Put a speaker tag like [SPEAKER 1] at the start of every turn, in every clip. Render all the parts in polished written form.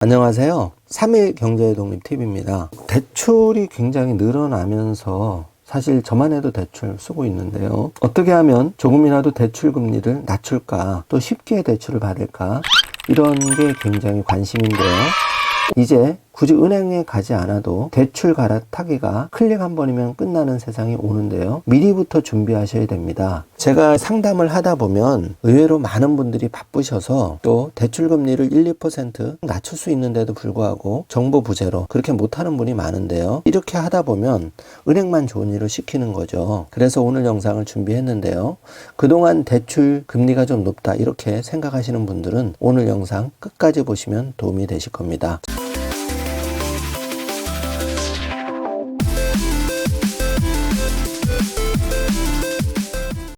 [SPEAKER 1] 안녕하세요. 3일 경제의 독립 팁입니다. 대출이 굉장히 늘어나면서 사실 저만 해도 대출 쓰고 있는데요. 어떻게 하면 조금이라도 대출 금리를 낮출까, 또 쉽게 대출을 받을까, 이런 게 굉장히 관심인데요. 이제 굳이 은행에 가지 않아도 대출 갈아타기가 클릭 한 번이면 끝나는 세상이 오는데요. 미리부터 준비하셔야 됩니다. 제가 상담을 하다 보면 의외로 많은 분들이 바쁘셔서 또 대출 금리를 1, 2% 낮출 수 있는데도 불구하고 정보 부재로 그렇게 못하는 분이 많은데요. 이렇게 하다 보면 은행만 좋은 일을 시키는 거죠. 그래서 오늘 영상을 준비했는데요. 그동안 대출 금리가 좀 높다 이렇게 생각하시는 분들은 오늘 영상 끝까지 보시면 도움이 되실 겁니다.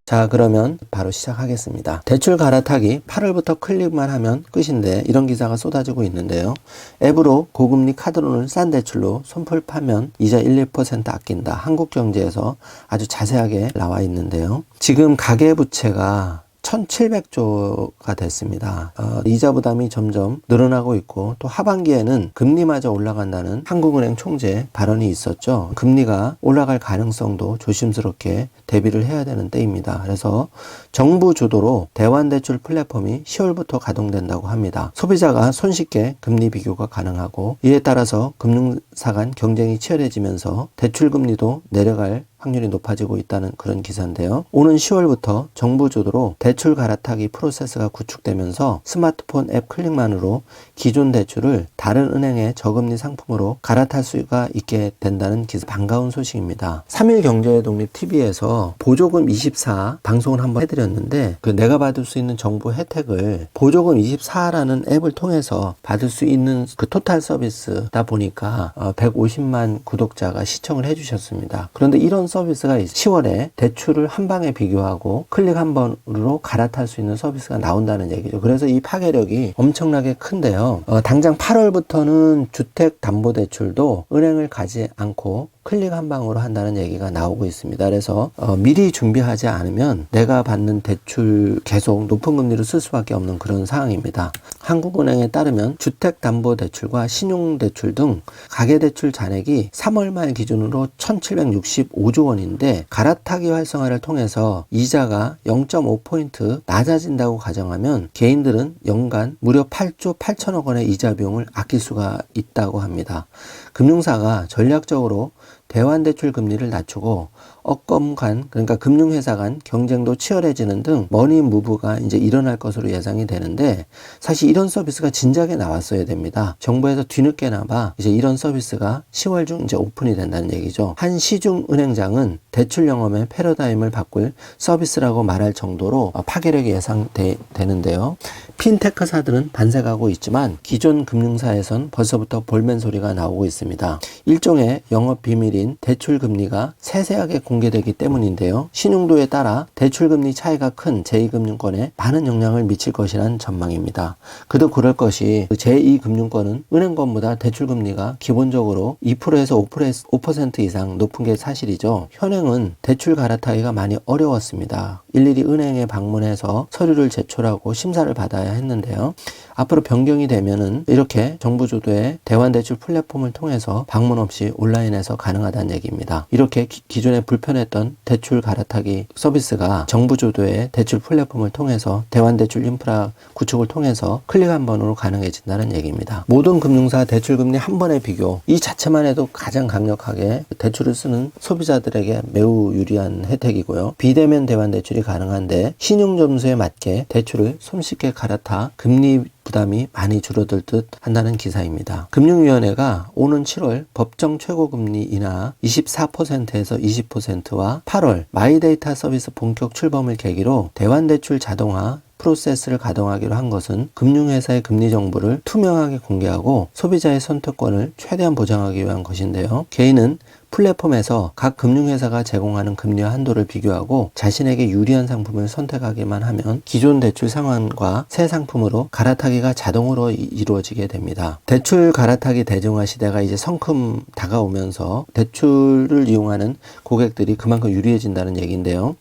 [SPEAKER 1] 자, 그러면 바로 시작하겠습니다. 대출 갈아타기 8월부터 클릭만 하면 끝인데 이런 기사가 쏟아지고 있는데요. 앱으로 고금리 카드론을 싼 대출로 손풀 파면 이자 1, 2% 아낀다. 한국경제에서 아주 자세하게 나와 있는데요. 지금 가계부채가 1700조가 됐습니다. 이자 부담이 점점 늘어나고 있고 또 하반기에는 금리마저 올라간다는 한국은행 총재 발언이 있었죠. 금리가 올라갈 가능성도 조심스럽게 대비를 해야 되는 때입니다. 그래서 정부 주도로 대환대출 플랫폼이 10월부터 가동된다고 합니다. 소비자가 손쉽게 금리 비교가 가능하고 이에 따라서 금융사 간 경쟁이 치열해지면서 대출 금리도 내려갈 확률이 높아지고 있다는 그런 기사인데요. 오는 10월부터 정부 주도로 대출 갈아타기 프로세스가 구축되면서 스마트폰 앱 클릭만으로 기존 대출을 다른 은행의 저금리 상품으로 갈아탈 수가 있게 된다는 기사, 반가운 소식입니다. 3일 경제의 독립 TV에서 보조금 24 방송을 한번 해드렸는데 내가 받을 수 있는 정보 혜택을 보조금 24라는 앱을 통해서 받을 수 있는 그 토탈 서비스다 보니까 150만 구독자가 시청을 해주셨습니다. 그런데 이런 서비스가 10월에 대출을 한 방에 비교하고 클릭 한 번으로 갈아탈 수 있는 서비스가 나온다는 얘기죠. 그래서 이 파괴력이 엄청나게 큰데요. 당장 8월부터는 주택담보대출도 은행을 가지 않고 클릭 한 방으로 한다는 얘기가 나오고 있습니다. 그래서 미리 준비하지 않으면 내가 받는 대출 계속 높은 금리로 쓸 수밖에 없는 그런 상황입니다. 한국은행에 따르면 주택담보대출과 신용대출 등 가계대출 잔액이 3월 말 기준으로 1765조 원인데 갈아타기 활성화를 통해서 이자가 0.5포인트 낮아진다고 가정하면 개인들은 연간 무려 8조 8천억 원의 이자 비용을 아낄 수가 있다고 합니다. 금융사가 전략적으로 대환대출 금리를 낮추고 업권 간, 그러니까 금융회사 간 경쟁도 치열해지는 등 머니 무브가 이제 일어날 것으로 예상이 되는데 사실 이런 서비스가 진작에 나왔어야 됩니다. 정부에서 뒤늦게나마 이제 이런 서비스가 10월 중 이제 오픈이 된다는 얘기죠. 한 시중 은행장은 대출 영업의 패러다임을 바꿀 서비스라고 말할 정도로 파괴력이 예상되는데요. 핀테크사들은 반색하고 있지만 기존 금융사에선 벌써부터 볼멘 소리가 나오고 있습니다. 일종의 영업 비밀인 대출 금리가 세세하게 공개되기 때문인데요. 신용도에 따라 대출 금리 차이가 큰 제2금융권에 많은 영향을 미칠 것이란 전망입니다. 그도 그럴 것이 제2금융권은 은행권보다 대출 금리가 기본적으로 2%에서 5% 이상 높은 게 사실이죠. 현행은 대출 갈아타기가 많이 어려웠습니다. 일일이 은행에 방문해서 서류를 제출하고 심사를 받아야 했는데요. 앞으로 변경이 되면은 이렇게 정부 주도의 대환대출 플랫폼을 통해서 방문 없이 온라인에서 가능하다는 얘기입니다. 이렇게 기존에 불편했던 대출 갈아타기 서비스가 정부 주도의 대출 플랫폼을 통해서 대환대출 인프라 구축을 통해서 클릭 한 번으로 가능해진다는 얘기입니다. 모든 금융사 대출금리 한 번의 비교 이 자체만 해도 가장 강력하게 대출을 쓰는 소비자들에게 매우 유리한 혜택이고요. 비대면 대환대출이 가능한데 신용점수에 맞게 대출을 손쉽게 갈아타 금리 부담이 많이 줄어들 듯 한다는 기사입니다. 금융위원회가 오는 7월 법정 최고금리 인하 24%에서 20%와 8월 마이데이터 서비스 본격 출범을 계기로 대환대출 자동화 프로세스를 가동하기로 한 것은 금융회사의 금리 정보를 투명하게 공개하고 소비자의 선택권을 최대한 보장하기 위한 것인데요. 개인은 플랫폼에서 각 금융회사가 제공하는 금리와 한도를 비교하고 자신에게 유리한 상품을 선택하기만 하면 기존 대출 상환과 새 상품으로 갈아타기가 자동으로 이루어지게 됩니다. 대출 갈아타기 대중화 시대가 이제 성큼 다가오면서 대출을 이용하는 고객들이 그만큼 유리해진다는 얘기인데요.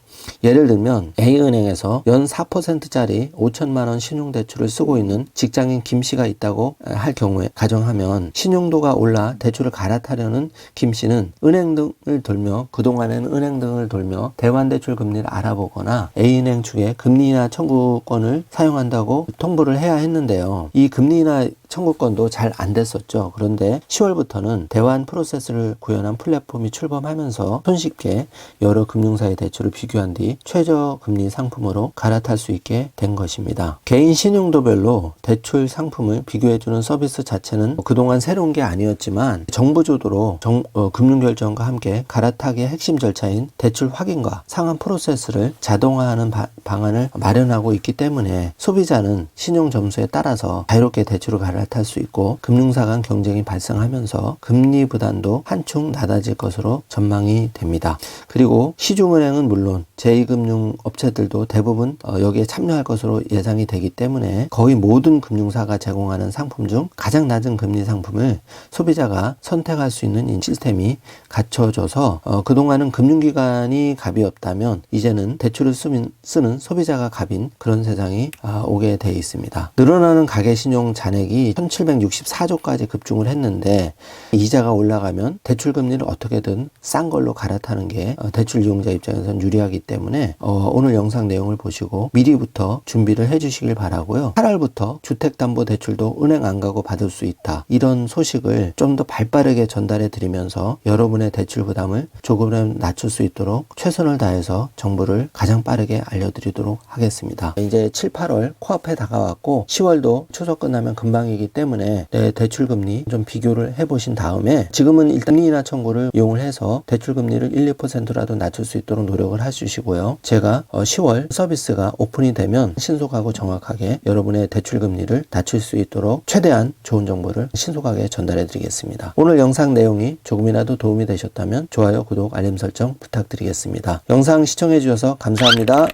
[SPEAKER 1] 예를 들면 A은행에서 연 4%짜리 5천만 원 신용대출을 쓰고 있는 직장인 김 씨가 있다고 할 경우에 가정하면 신용도가 올라 대출을 갈아타려는 김 씨는 은행 등을 돌며 그동안에는 은행 등을 돌며 대환대출 금리를 알아보거나 A은행 측에 금리 인하 청구권을 사용한다고 통보를 해야 했는데요. 이 금리 인하 청구권도 잘 안 됐었죠. 그런데 10월부터는 대환 프로세스를 구현한 플랫폼이 출범하면서 손쉽게 여러 금융사의 대출을 비교한 뒤 최저금리 상품으로 갈아탈 수 있게 된 것입니다. 개인 신용도별로 대출 상품을 비교해주는 서비스 자체는 그동안 새로운 게 아니었지만 정부 주도로 금융결정과 함께 갈아타기의 핵심 절차인 대출 확인과 상환 프로세스를 자동화하는 방안을 마련하고 있기 때문에 소비자는 신용 점수에 따라서 자유롭게 대출을 갈아탈 수 있고 금융사 간 경쟁이 발생하면서 금리 부담도 한층 낮아질 것으로 전망이 됩니다. 그리고 시중은행은 물론 제2금융업체들도 대부분 여기에 참여할 것으로 예상이 되기 때문에 거의 모든 금융사가 제공하는 상품 중 가장 낮은 금리 상품을 소비자가 선택할 수 있는 시스템이 갖춰져서 그동안은 금융기관이 갑이 없다면 이제는 대출을 쓰는 소비자가 갑인 그런 세상이 오게 돼 있습니다. 늘어나는 가계신용 잔액이 1764조까지 급증을 했는데 이자가 올라가면 대출 금리를 어떻게든 싼 걸로 갈아타는 게 대출 이용자 입장에서는 유리하기 때문에 오늘 영상 내용을 보시고 미리부터 준비를 해주시길 바라고요. 8월부터 주택담보대출도 은행 안 가고 받을 수 있다. 이런 소식을 좀 더 발빠르게 전달해 드리면서 여러분의 대출 부담을 조금이라도 낮출 수 있도록 최선을 다해서 정보를 가장 빠르게 알려드리도록 하겠습니다. 이제 7, 8월 코앞에 다가왔고 10월도 추석 끝나면 금방이기 때문에 내 대출 금리 좀 비교를 해보신 다음에 지금은 일단 금리 인하 청구를 이용을 해서 대출 금리를 1, 2%라도 낮출 수 있도록 노력을 해주시고요. 제가 10월 서비스가 오픈이 되면 신속하고 정확하게 여러분의 대출 금리를 낮출 수 있도록 최대한 좋은 정보를 신속하게 전달해 드리겠습니다. 오늘 영상 내용이 조금이라도 도움이 되셨다면 좋아요, 구독, 알림 설정 부탁드리겠습니다. 영상 시청해 주셔서 감사합니다.